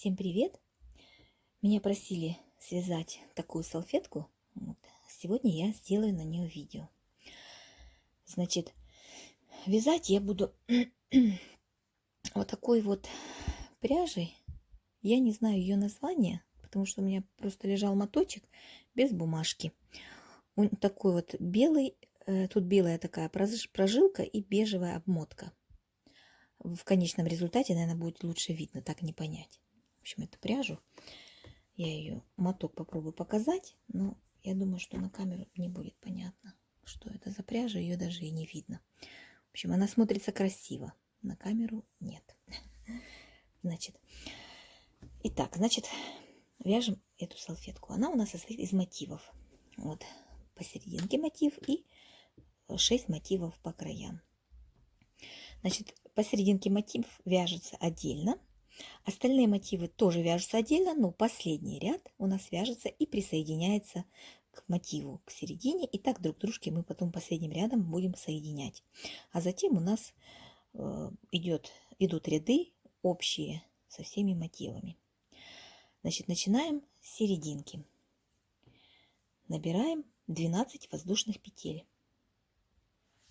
Всем привет! Меня просили связать такую салфетку. Сегодня я сделаю на нее видео. Значит, вязать я буду вот такой вот пряжей. Я не знаю ее название, потому что у меня просто лежал моточек без бумажки. Он такой вот белый, тут белая такая прожилка и бежевая обмотка. В конечном результате, наверное, будет лучше видно, так не понять. В общем, эту пряжу. Я ее моток попробую показать, но я думаю, что на камеру не будет понятно, что это за пряжа, ее даже и не видно. В общем, она смотрится красиво, на камеру нет. Значит, вяжем эту салфетку. Она у нас состоит из мотивов. Вот посерединке мотив и 6 мотивов по краям. Значит, посерединке мотив вяжется отдельно. Остальные мотивы тоже вяжутся отдельно, но последний ряд у нас вяжется и присоединяется к мотиву, к середине. И так друг дружке мы потом последним рядом будем соединять. А затем у нас идут ряды общие со всеми мотивами. Значит, начинаем с серединки. Набираем 12 воздушных петель.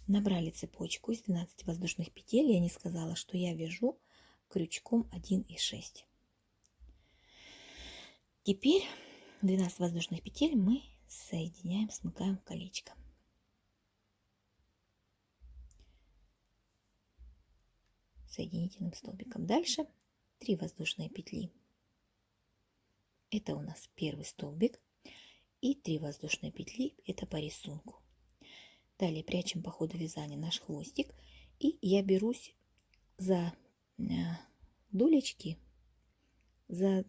Набрали цепочку из 12 воздушных петель. Я не сказала, что я вяжу крючком 1,6. Теперь 12 воздушных петель мы соединяем, смыкаем в колечко. Соединительным столбиком. Дальше 3 воздушные петли. Это у нас первый столбик. И 3 воздушные петли, это по рисунку. Далее прячем по ходу вязания наш хвостик. И я берусь за долечки,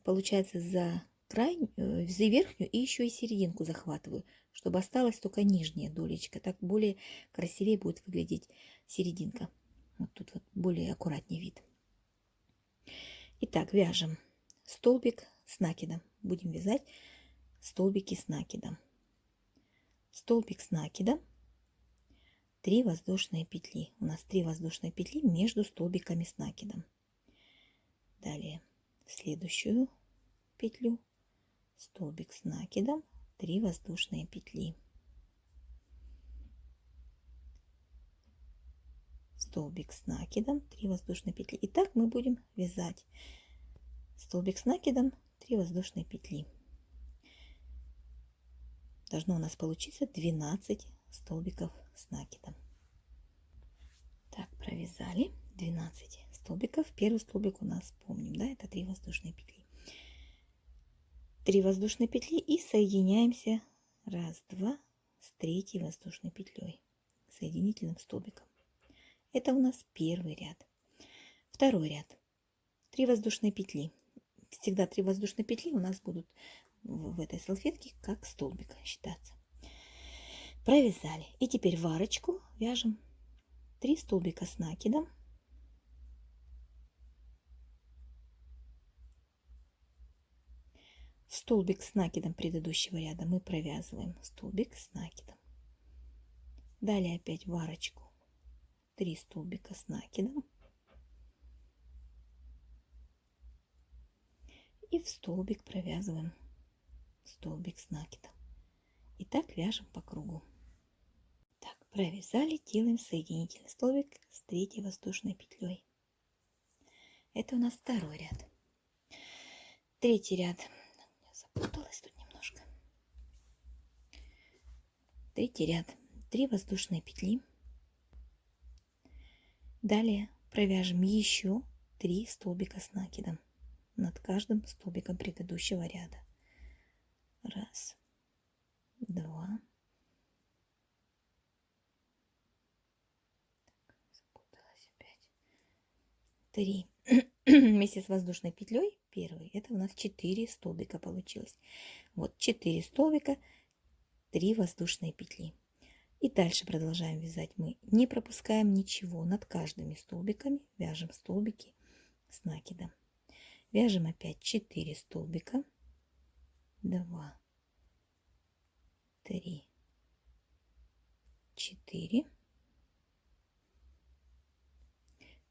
получается, за за верхнюю и еще и серединку захватываю, чтобы осталась только нижняя долечка. Так более красивее будет выглядеть серединка. Вот тут вот более аккуратнее вид. Итак, вяжем столбик с накидом. Будем вязать столбики с накидом. Столбик с накидом, 3 воздушные петли. У нас 3 воздушные петли между столбиками с накидом. Далее следующую петлю, столбик с накидом, 3 воздушные петли. Столбик с накидом, 3 воздушные петли. И так мы будем вязать столбик с накидом, 3 воздушные петли. Должно у нас получиться 12 столбиков с накидом. Так, провязали 12 столбиков. Первый столбик у нас, помним, да, это 3 воздушные петли. 3 воздушные петли и соединяемся 1, 2 с 3 воздушной петлей, соединительным столбиком. Это у нас первый ряд. Второй ряд. 3 воздушные петли. Всегда 3 воздушные петли у нас будут в этой салфетке как столбик считаться. Провязали. И теперь в арочку вяжем 3 столбика с накидом. Столбик с накидом предыдущего ряда мы провязываем столбик с накидом. Далее опять в арочку 3 столбика с накидом. И в столбик провязываем столбик с накидом. И так вяжем по кругу. Так, провязали, делаем соединительный столбик с 3 воздушной петлей. Это у нас второй ряд. Третий ряд. Запуталась тут немножко. Третий ряд. 3 воздушные петли. Далее провяжем еще 3 столбика с накидом над каждым столбиком предыдущего ряда. 1, 2. Так, запуталась опять. 3. Вместе с воздушной петлей первый, это у нас 4 столбика получилось. Вот 4 столбика, 3 воздушные петли. И дальше продолжаем вязать. Мы не пропускаем ничего. Над каждыми столбиками вяжем столбики с накидом. Вяжем опять 4 столбика. 2, 3, 4.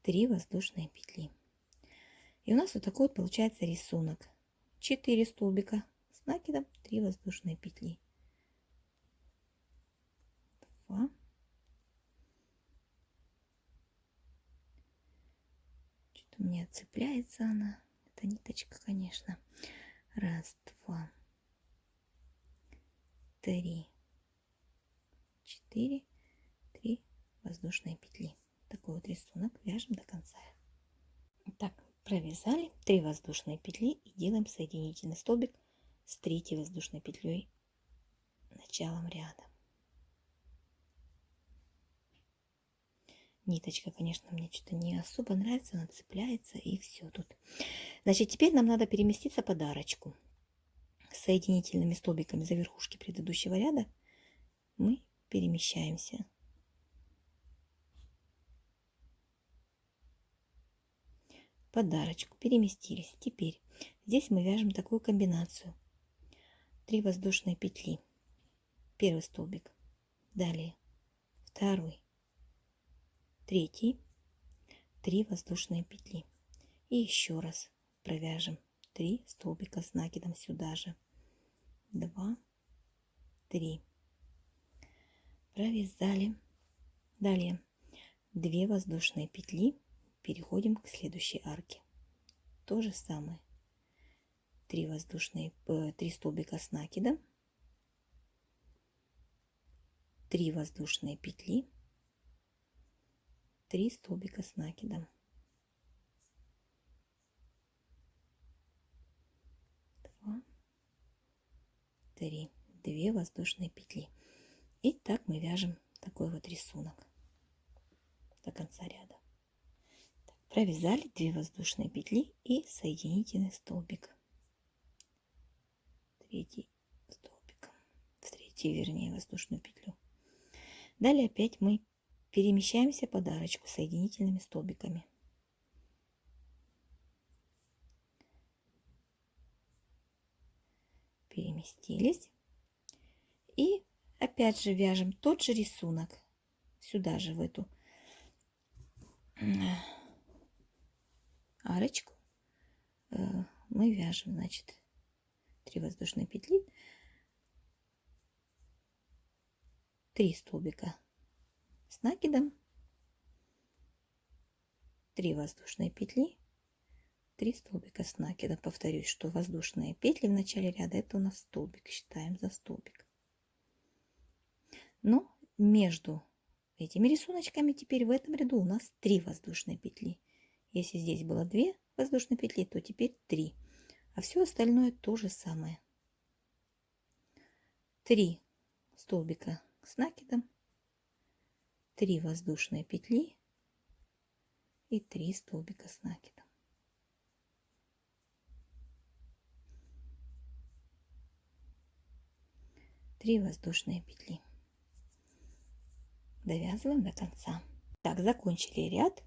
3 воздушные петли. И у нас вот такой вот получается рисунок. 4 столбика с накидом, 3 воздушные петли. 2. Что-то у меня цепляется она. Это ниточка, конечно. 1, 2, 3, 4, 3 воздушные петли. Такой вот рисунок вяжем до конца. Так, провязали 3 воздушные петли и делаем соединительный столбик с 3 воздушной петлей началом ряда. Ниточка, конечно, мне что-то не особо нравится, она цепляется и все тут. Значит, теперь нам надо переместиться под арочку. С соединительными столбиками за верхушки предыдущего ряда мы перемещаемся. Под арочку переместились. Теперь здесь мы вяжем такую комбинацию. 3 воздушные петли. Первый столбик. Далее второй. Третий. 3 воздушные петли. И еще раз провяжем 3 столбика с накидом сюда же. 2, 3. Провязали. Далее 2 воздушные петли. Переходим к следующей арке. То же самое. 3 столбика с накидом. 3 воздушные петли. 3 столбика с накидом. 2, 3. 2 воздушные петли. И так мы вяжем такой вот рисунок до конца ряда. Так, провязали 2 воздушные петли и соединительный столбик. Третий столбик. В третью, вернее, воздушную петлю. Далее опять мы перемещаемся под арочку соединительными столбиками. Переместились. И опять же вяжем тот же рисунок. Сюда же в эту арочку мы вяжем, значит, 3 воздушные петли, 3 столбика с накидом, 3 воздушные петли, 3 столбика с накидом. Повторюсь, что воздушные петли в начале ряда это у нас столбик, считаем за столбик. Но между этими рисуночками теперь в этом ряду у нас 3 воздушные петли. Если здесь было 2 воздушные петли, то теперь 3. А все остальное то же самое. 3 столбика с накидом, 3 воздушные петли и 3 столбика с накидом. Три воздушные петли. Довязываем до конца. Так, закончили ряд,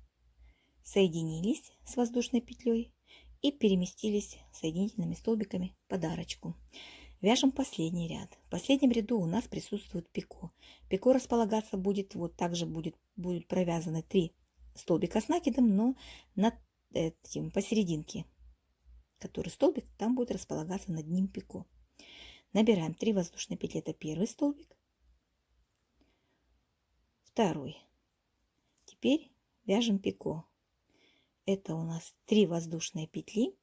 соединились с воздушной петлей и переместились соединительными столбиками под арочку. Вяжем последний ряд. В последнем ряду у нас присутствует пико. Пико располагаться будет, вот также будут провязаны 3 столбика с накидом, но над этим посерединке, который столбик, там будет располагаться над ним пико. Набираем 3 воздушные петли, это первый столбик, второй. Теперь вяжем пико. Это у нас 3 воздушные петли.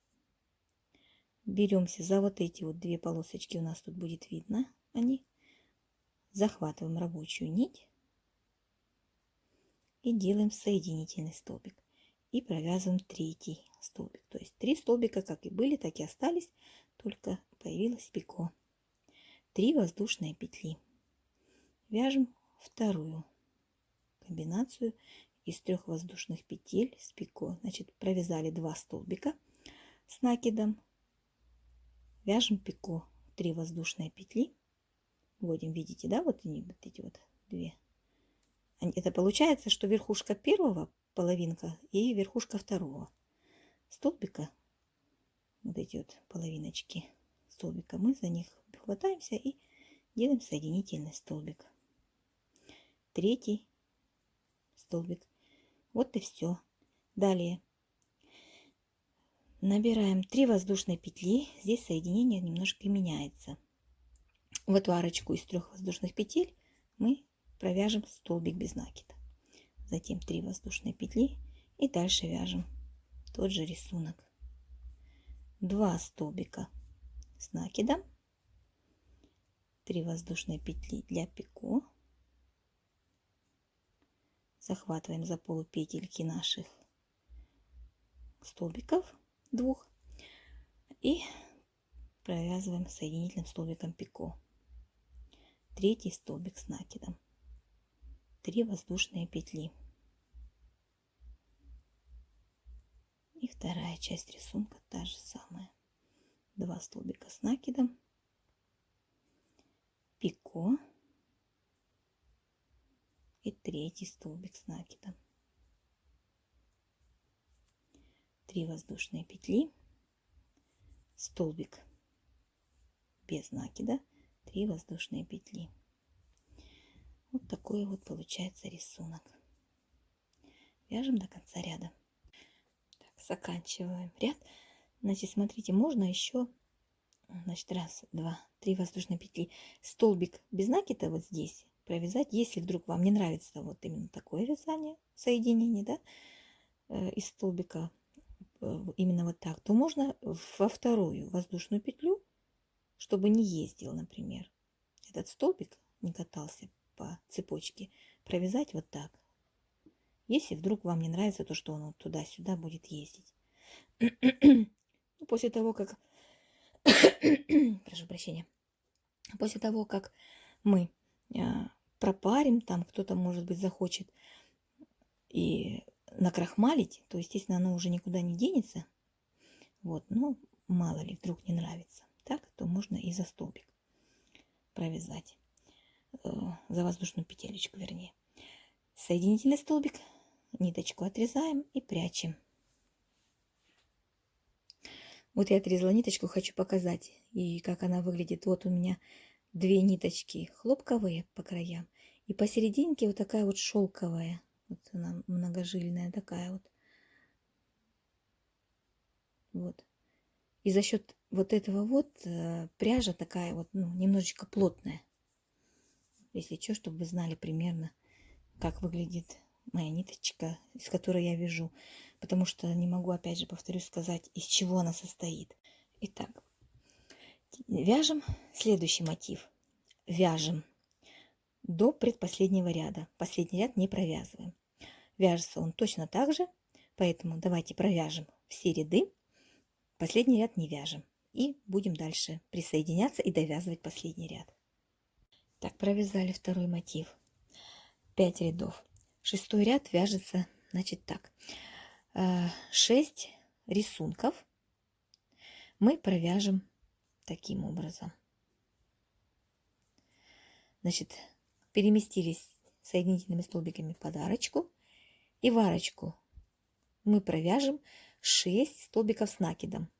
Беремся за вот эти вот 2 полосочки, у нас тут будет видно они. Захватываем рабочую нить и делаем соединительный столбик. И провязываем 3 столбик. То есть 3 столбика как и были, так и остались, только появилось пико. 3 воздушные петли. Вяжем вторую комбинацию из 3 воздушных петель с пико. Значит, провязали 2 столбика с накидом. Вяжем пико, 3 воздушные петли. Вводим, видите, да, вот они, вот эти вот 2. Это получается, что верхушка первого половинка и верхушка второго столбика. Вот эти вот половиночки столбика, мы за них хватаемся и делаем соединительный столбик. 3 столбик. Вот и все. Далее Набираем 3 воздушные петли. Здесь соединение немножко меняется. В эту арочку из 3 воздушных петель мы провяжем столбик без накида. Затем 3 воздушные петли и дальше вяжем тот же рисунок. 2 столбика с накидом, 3 воздушные петли для пико. Захватываем за полупетельки наших столбиков 2 и провязываем соединительным столбиком пико. 3 столбик с накидом, 3 воздушные петли. И вторая часть рисунка та же самая. 2 столбика с накидом, пико и 3 столбик с накидом. 3 воздушные петли, столбик без накида, 3 воздушные петли. Вот такой вот получается рисунок. Вяжем до конца ряда. Так, заканчиваем ряд. Значит, смотрите, можно еще, значит, 1, 2, 3 воздушные петли, столбик без накида вот здесь провязать. Если вдруг вам не нравится вот именно такое вязание, соединение, да, из столбика, именно вот так, то можно во вторую воздушную петлю, чтобы не ездил, например, этот столбик, не катался по цепочке, провязать вот так. Если вдруг вам не нравится то, что он вот туда-сюда будет ездить. После того, как прошу прощения, после того, как мы пропарим, там кто-то, может быть, захочет и накрахмалить, то, естественно, оно уже никуда не денется. Вот, но мало ли, вдруг не нравится. Так, то можно и за столбик провязать, за воздушную петелечку, вернее. Соединительный столбик, ниточку отрезаем и прячем. Вот я отрезала ниточку, хочу показать, и как она выглядит. Вот у меня 2 ниточки хлопковые по краям, и посерединке вот такая вот шелковая. Вот она многожильная такая вот. Вот. И за счет вот этого вот пряжа такая вот, ну, немножечко плотная. Если что, чтобы вы знали примерно, как выглядит моя ниточка, из которой я вяжу. Потому что не могу, опять же, повторюсь, сказать, из чего она состоит. Итак, вяжем следующий мотив. Вяжем до предпоследнего ряда. Последний ряд не провязываем. Вяжется он точно так же, поэтому давайте провяжем все ряды. Последний ряд не вяжем. И будем дальше присоединяться и довязывать последний ряд. Так, провязали второй мотив. 5 рядов. 6-й ряд вяжется, значит, так. 6 рисунков мы провяжем таким образом. Значит, переместились соединительными столбиками под арочку. И в арочку мы провяжем 6 столбиков с накидом.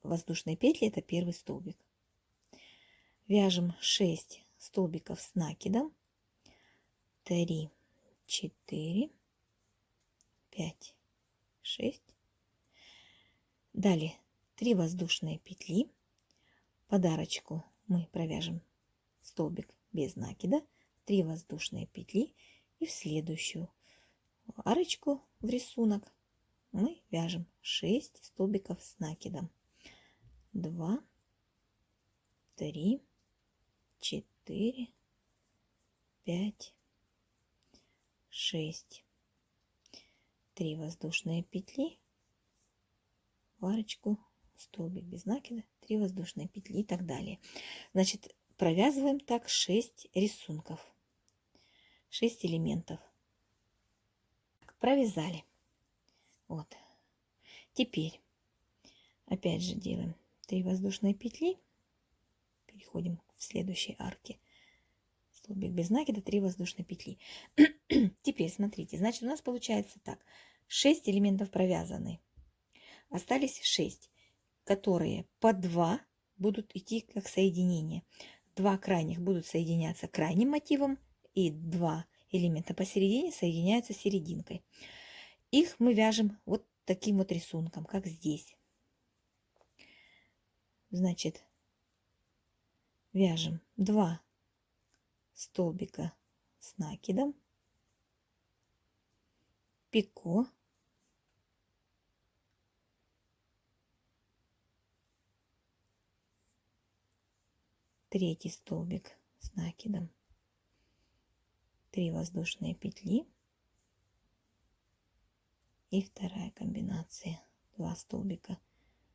Воздушные петли — это первый столбик. Вяжем 6 столбиков с накидом. 3, 4, 5, 6. Далее 3 воздушные петли. Под арочку мы провяжем столбик без накида, 3 воздушные петли, и в следующую арочку в рисунок мы вяжем 6 столбиков с накидом. 2, 3, 4, 5, 6. 3 воздушные петли, в арочку столбик без накида, 3 воздушные петли и так далее. Значит, провязываем так 6 рисунков, 6 элементов. Провязали. Вот. Теперь опять же делаем 3 воздушные петли, переходим в следующей арке. Столбик без накида, 3 воздушные петли. Теперь смотрите, значит, у нас получается так: 6 элементов провязаны. Остались 6, которые по 2 будут идти как соединение. 2 крайних будут соединяться крайним мотивом, и 2 элемента посередине соединяются серединкой. Их мы вяжем вот таким вот рисунком, как здесь. Значит, вяжем 2 столбика с накидом, пико, третий столбик с накидом, 3 воздушные петли и вторая комбинация: 2 столбика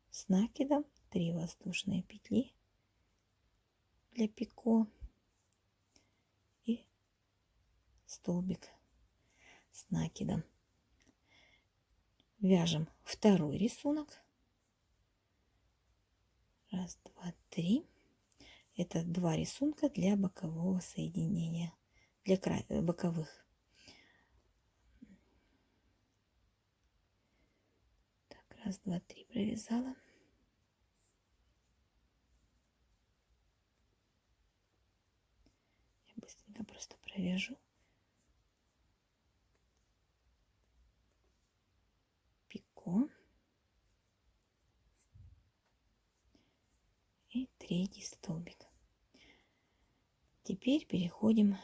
с накидом, 3 воздушные петли для пико и столбик с накидом. Вяжем второй рисунок. Раз, два, три. Это 2 рисунка для бокового соединения, для боковых. Так, раз, два, три провязала. Я быстренько просто провяжу. Пико. И третий столбик. Теперь переходим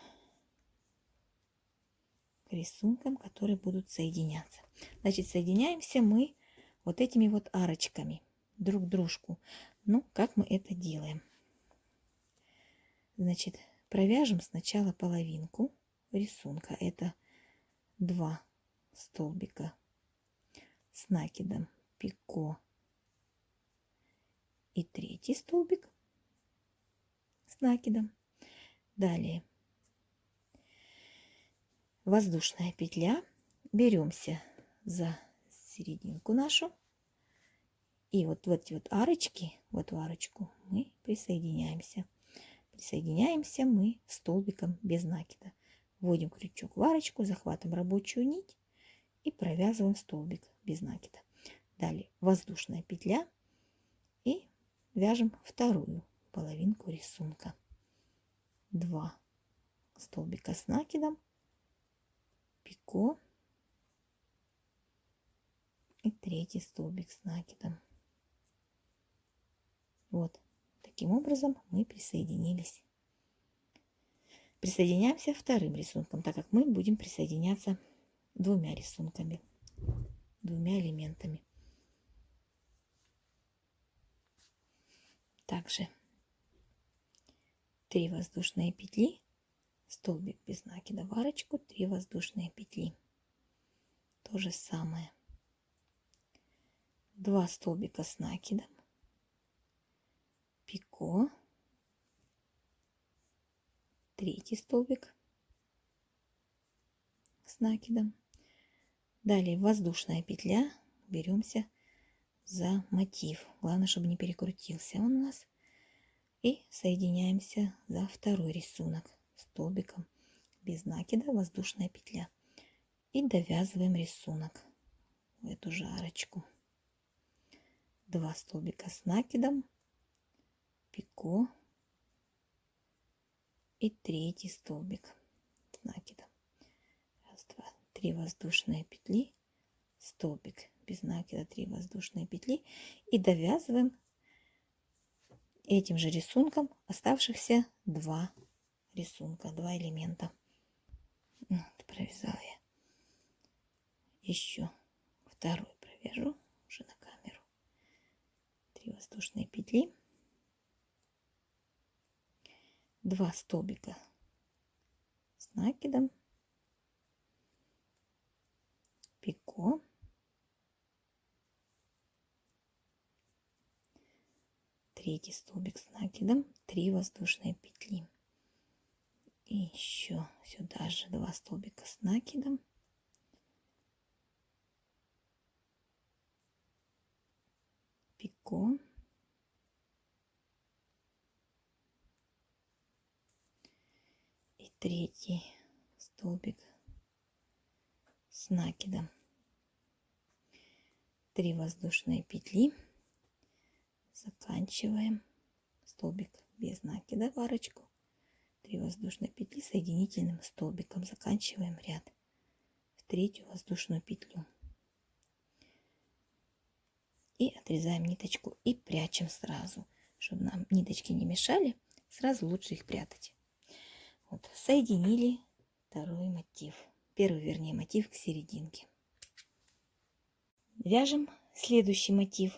к рисункам, которые будут соединяться. Значит, соединяемся мы вот этими вот арочками друг к дружку. Ну, как мы это делаем? Значит, провяжем сначала половинку рисунка. Это 2 столбика с накидом, пико и третий столбик с накидом. Далее воздушная петля, беремся за серединку нашу, и вот в эти вот арочки, в эту арочку мы присоединяемся. Присоединяемся мы столбиком без накида. Вводим крючок в арочку, захватываем рабочую нить и провязываем столбик без накида. Далее воздушная петля и вяжем вторую половинку рисунка. 2 столбика с накидом, пико и третий столбик с накидом. Вот таким образом мы присоединились. Присоединяемся вторым рисунком, так как мы будем присоединяться 2 рисунками, 2 элементами. Также 3 воздушные петли, столбик без накида в арочку, 3 воздушные петли. То же самое. 2 столбика с накидом, пико, третий столбик с накидом. Далее воздушная петля, беремся за мотив. Главное, чтобы не перекрутился он у нас. И соединяемся за второй рисунок столбиком без накида, воздушная петля. И довязываем рисунок в эту же арочку. 2 столбика с накидом, пико и третий столбик с накидом. Раз, два, 3 воздушные петли, столбик без накида, 3 воздушные петли и довязываем этим же рисунком оставшихся 2 рисунка, 2 элемента. Вот, провязала я. Еще второй провяжу уже на камеру. 3 воздушные петли, 2 столбика с накидом, пико, третий столбик с накидом, 3 воздушные петли. И еще сюда же 2 столбика с накидом, пико, и третий столбик с накидом, 3 воздушные петли, заканчиваем столбик без накида в арочку, 3 воздушные петли соединительным столбиком, заканчиваем ряд в третью воздушную петлю и отрезаем ниточку и прячем сразу. чтобы нам ниточки не мешали, сразу лучше их прятать. Вот, соединили второй мотив. Первый, вернее, мотив к серединке. Вяжем следующий мотив.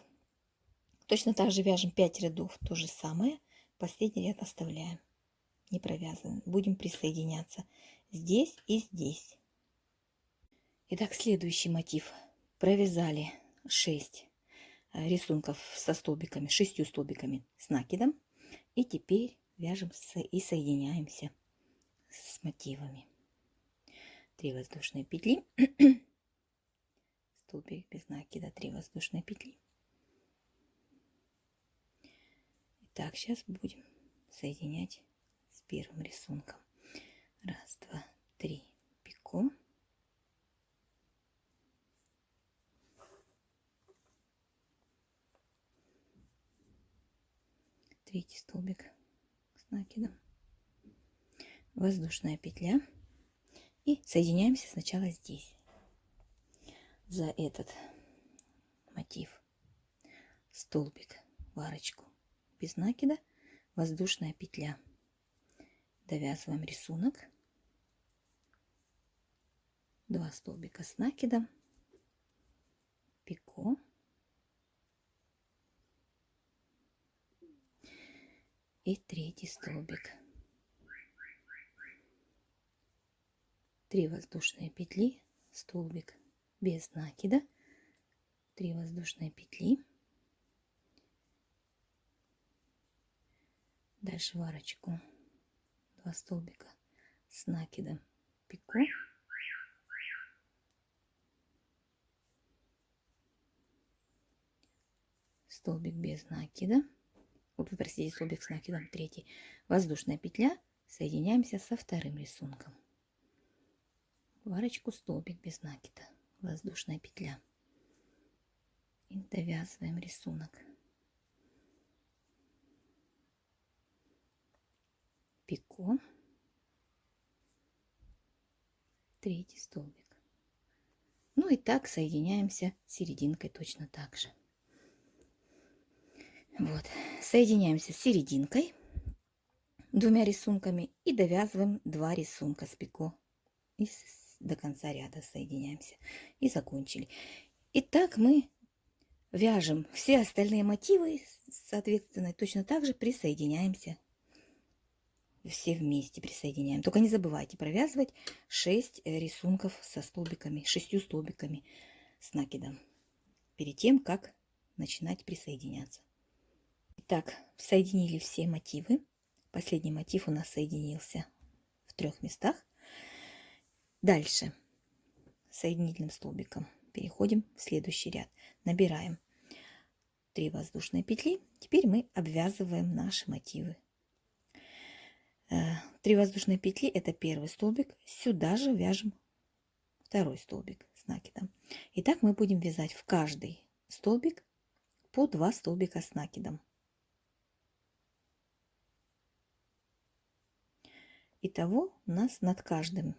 Точно так же вяжем 5 рядов, то же самое. Последний ряд оставляем, не провязываем. Будем присоединяться здесь и здесь. Итак, следующий мотив. Провязали 6 рисунков со столбиками, 6 столбиками с накидом. И теперь вяжем и соединяемся с мотивами. 3 воздушные петли, столбик без накида, 3 воздушные петли. Итак, сейчас будем соединять с первым рисунком. 1, 2, 3, пико. Третий столбик с накидом, воздушная петля, и соединяемся сначала здесь, за этот мотив, столбик в арочку без накида, воздушная петля, довязываем рисунок, 2 столбика с накидом, пико, и третий столбик, 3 воздушные петли, столбик без накида, 3 воздушные петли, дальше в арочку 2 столбика с накидом, пико, столбик без накида, простите, столбик с накидом, 3, воздушная петля, соединяемся со вторым рисунком, в арочку столбик без накида, воздушная петля, и довязываем рисунок, пико, 3 столбик. Ну и так соединяемся с серединкой точно так же. Вот, соединяемся с серединкой 2 рисунками и довязываем 2 рисунка с пико и до конца ряда соединяемся, и закончили. Итак, мы вяжем все остальные мотивы, соответственно, точно так же присоединяемся, все вместе присоединяем. Только не забывайте провязывать 6 рисунков со столбиками, 6 столбиками с накидом перед тем, как начинать присоединяться. Итак, соединили все мотивы. Последний мотив у нас соединился в 3 местах. Дальше соединительным столбиком переходим в следующий ряд. Набираем 3 воздушные петли. Теперь мы обвязываем наши мотивы. 3 воздушные петли — это первый столбик. Сюда же вяжем второй столбик с накидом. Итак, мы будем вязать в каждый столбик по 2 столбика с накидом. Итого у нас над каждым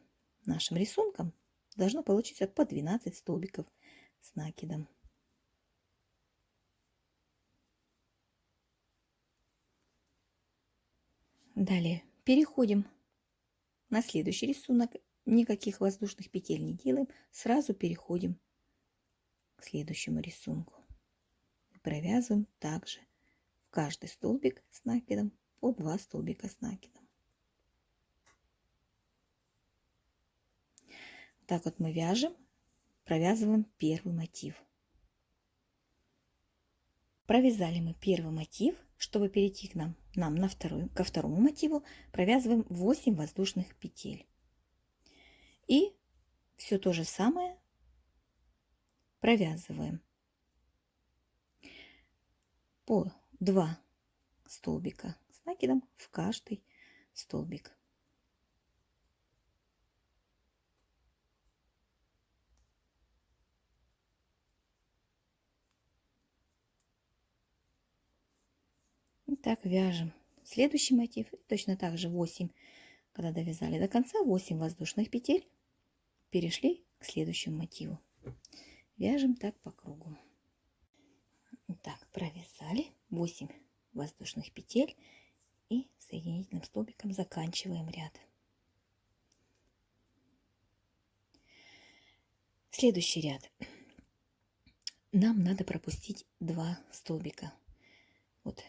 нашим рисунком должно получиться по 12 столбиков с накидом. Далее переходим на следующий рисунок. Никаких воздушных петель не делаем. Сразу переходим к следующему рисунку. И провязываем также в каждый столбик с накидом по 2 столбика с накидом. Так вот мы вяжем, провязываем первый мотив. Провязали мы первый мотив. Чтобы перейти к нам ко второму мотиву, провязываем 8 воздушных петель. И все то же самое провязываем по 2 столбика с накидом в каждый столбик. И так вяжем следующий мотив. Точно так же 8, когда довязали до конца, 8 воздушных петель, перешли к следующему мотиву. Вяжем так по кругу. Так, провязали 8 воздушных петель и соединительным столбиком заканчиваем ряд. Следующий ряд. Нам надо пропустить 2 столбика. Вот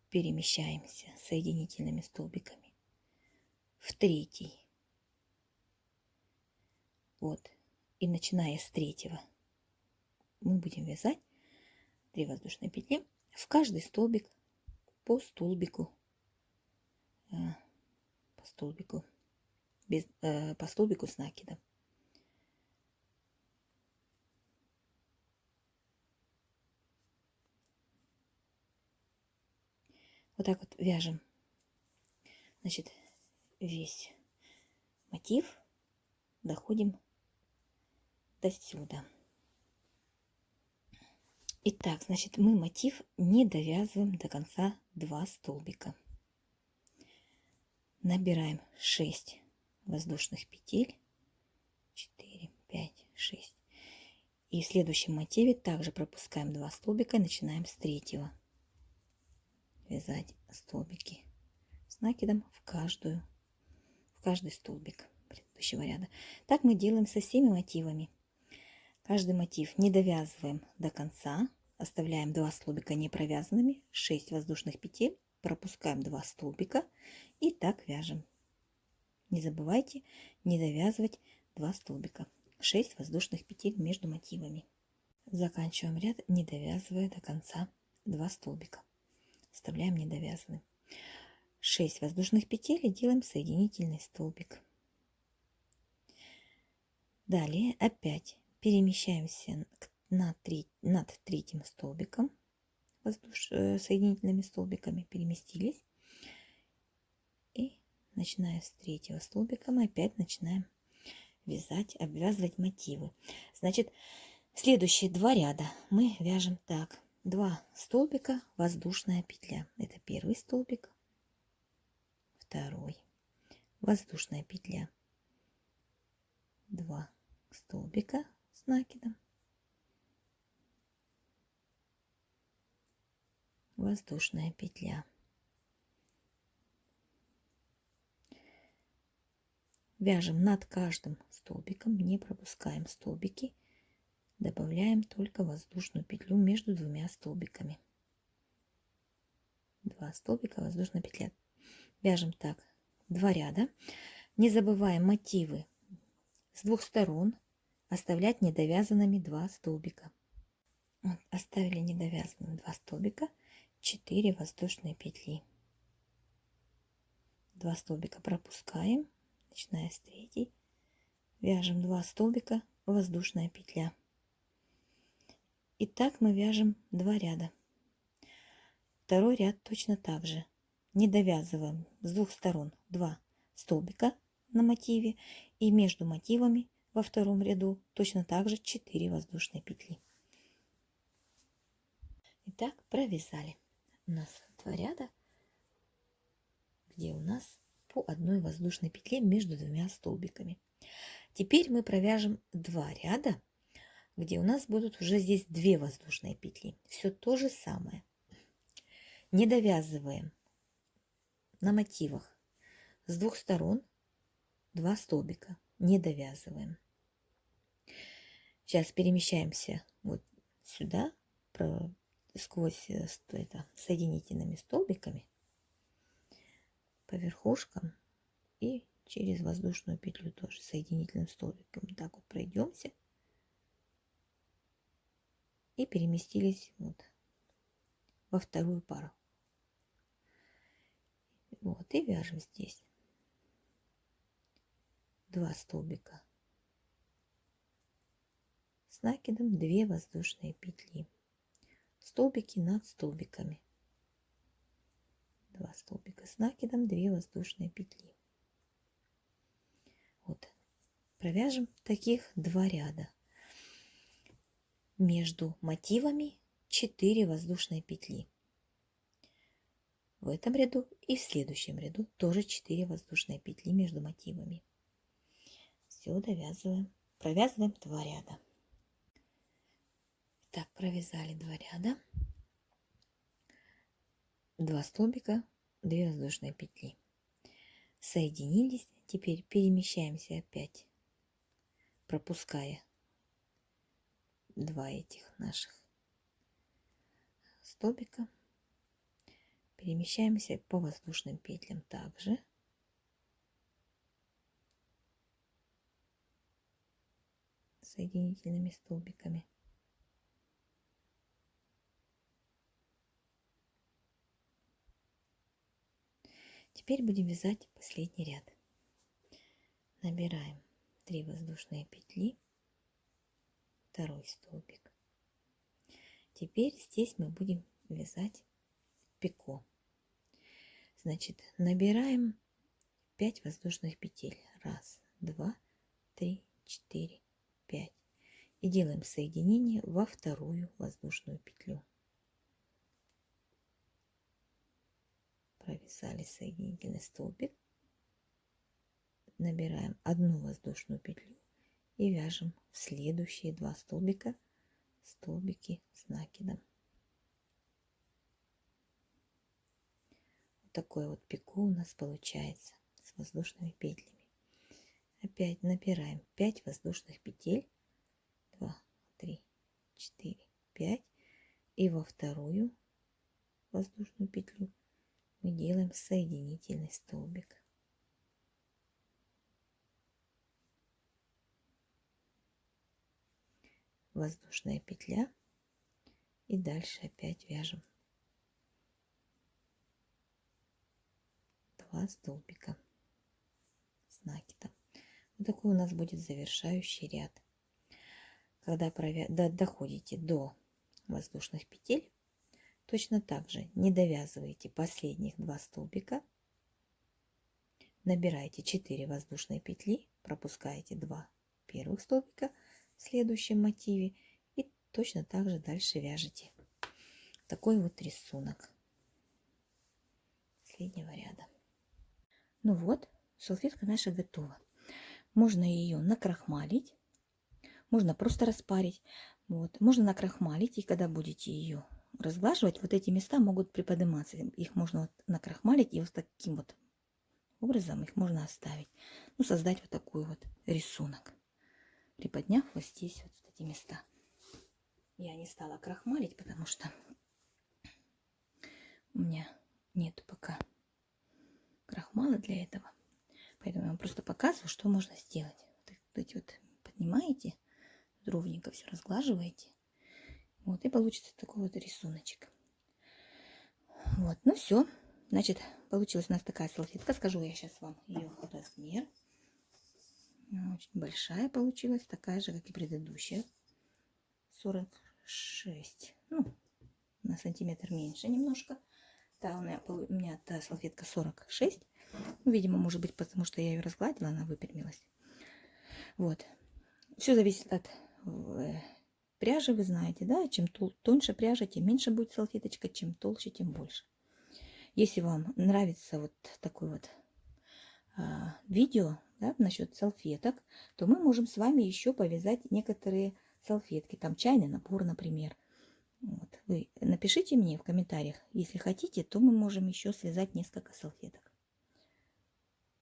перемещаемся соединительными столбиками в 3. Вот. И начиная с 3 мы будем вязать 3 воздушные петли в каждый столбик по столбику, по столбику с накидом. Вот так вот вяжем, значит, весь мотив, доходим до сюда. Итак, значит, мы мотив не довязываем до конца 2 столбика. Набираем 6 воздушных петель, 4, 5, 6. И в следующем мотиве также пропускаем 2 столбика и начинаем с 3. Вязать столбики с накидом в каждый столбик предыдущего ряда. Так мы делаем со всеми мотивами. Каждый мотив не довязываем до конца, оставляем 2 столбика не провязанными, 6 воздушных петель, пропускаем 2 столбика и так вяжем. Не забывайте не довязывать 2 столбика, 6 воздушных петель между мотивами. Заканчиваем ряд, не довязывая до конца 2 столбика. Оставляем недовязанным. 6 воздушных петель и делаем соединительный столбик. Далее опять перемещаемся над 3 столбиком, соединительными столбиками переместились. И начиная с 3 столбика мы опять начинаем вязать, обвязывать мотивы. Значит, следующие 2 ряда мы вяжем так. 2 столбика, воздушная петля. Это первый столбик, второй, воздушная петля. 2 столбика с накидом, воздушная петля. Вяжем над каждым столбиком, не пропускаем столбики, добавляем только воздушную петлю между 2 столбиками. 2 столбика, воздушная петля. Вяжем так 2 ряда. Не забываем мотивы с 2 сторон оставлять недовязанными 2 столбика. Вот, оставили недовязанными 2 столбика, 4 воздушные петли. 2 столбика пропускаем, начиная с 3. Вяжем 2 столбика, воздушная петля. И так мы вяжем 2 ряда. Второй ряд точно так же. Не довязываем с 2 сторон 2 столбика на мотиве. И между мотивами во втором ряду точно так же 4 воздушные петли. Итак, провязали. У нас 2 ряда, где у нас по 1 воздушной петле между 2 столбиками. Теперь мы провяжем 2 ряда, где у нас будут уже здесь 2 воздушные петли. Все то же самое. Не довязываем на мотивах с 2 сторон 2 столбика. Не довязываем. Сейчас перемещаемся вот сюда, сквозь соединительными столбиками по верхушкам и через воздушную петлю тоже соединительным столбиком. Так вот пройдемся и переместились вот во вторую пару. Вот и вяжем здесь 2 столбика с накидом, 2 воздушные петли, столбики над столбиками, 2 столбика с накидом, 2 воздушные петли. Вот провяжем таких 2 ряда. Между мотивами 4 воздушные петли. В этом ряду и в следующем ряду тоже 4 воздушные петли между мотивами. Все довязываем. Провязываем 2 ряда. Так, провязали 2 ряда. 2 столбика, 2 воздушные петли. Соединились. Теперь перемещаемся опять, пропуская 2 этих наших столбика. Перемещаемся по воздушным петлям также. Соединительными столбиками. Теперь будем вязать последний ряд. Набираем 3 воздушные петли, 2 столбик. Теперь здесь мы будем вязать пико. Значит, набираем 5 воздушных петель. 1, 2, 3, 4, 5. И делаем соединение во 2 воздушную петлю. Провязали соединительный столбик. Набираем 1 воздушную петлю и вяжем в следующие 2 столбика столбики с накидом. Вот такой вот пико у нас получается с воздушными петлями. Опять набираем 5 воздушных петель. 2, 3, 4, 5. И во 2 воздушную петлю мы делаем соединительный столбик. Воздушная петля. И дальше опять вяжем 2 столбика с накидом. Вот такой у нас будет завершающий ряд. Когда доходите до воздушных петель, точно так же не довязываете последних 2 столбика, набираете 4 воздушные петли, пропускаете 2 первых столбика в следующем мотиве и точно так же дальше вяжете. Такой вот рисунок последнего ряда. Ну вот, салфетка наша готова. Можно ее накрахмалить, можно просто распарить. Вот. Можно накрахмалить, и когда будете ее разглаживать, вот эти места могут приподниматься. Их можно вот накрахмалить, и вот таким вот образом их можно оставить. Ну, создать вот такой вот рисунок, приподняв вот здесь вот эти места. Я не стала крахмалить, потому что у меня нет пока крахмала для этого. Поэтому я вам просто показываю, что можно сделать. Вот эти вот поднимаете, ровненько все разглаживаете. Вот, и получится такой вот рисуночек. Вот, ну все. Значит, получилась у нас такая салфетка. Скажу я сейчас вам ее размер. Очень большая получилась, такая же, как и предыдущая. 46. Ну, на сантиметр меньше немножко. Да, у меня та салфетка 46. Ну, видимо, может быть, потому что я ее разгладила, она выпрямилась. Вот. Все зависит от пряжи, вы знаете, да? Чем тоньше пряжа, тем меньше будет салфеточка, чем толще, тем больше. Если вам нравится вот такое вот видео, да, насчет салфеток, то мы можем с вами еще повязать некоторые салфетки. Там чайный набор, например. Вот. Вы напишите мне в комментариях, если хотите, то мы можем еще связать несколько салфеток.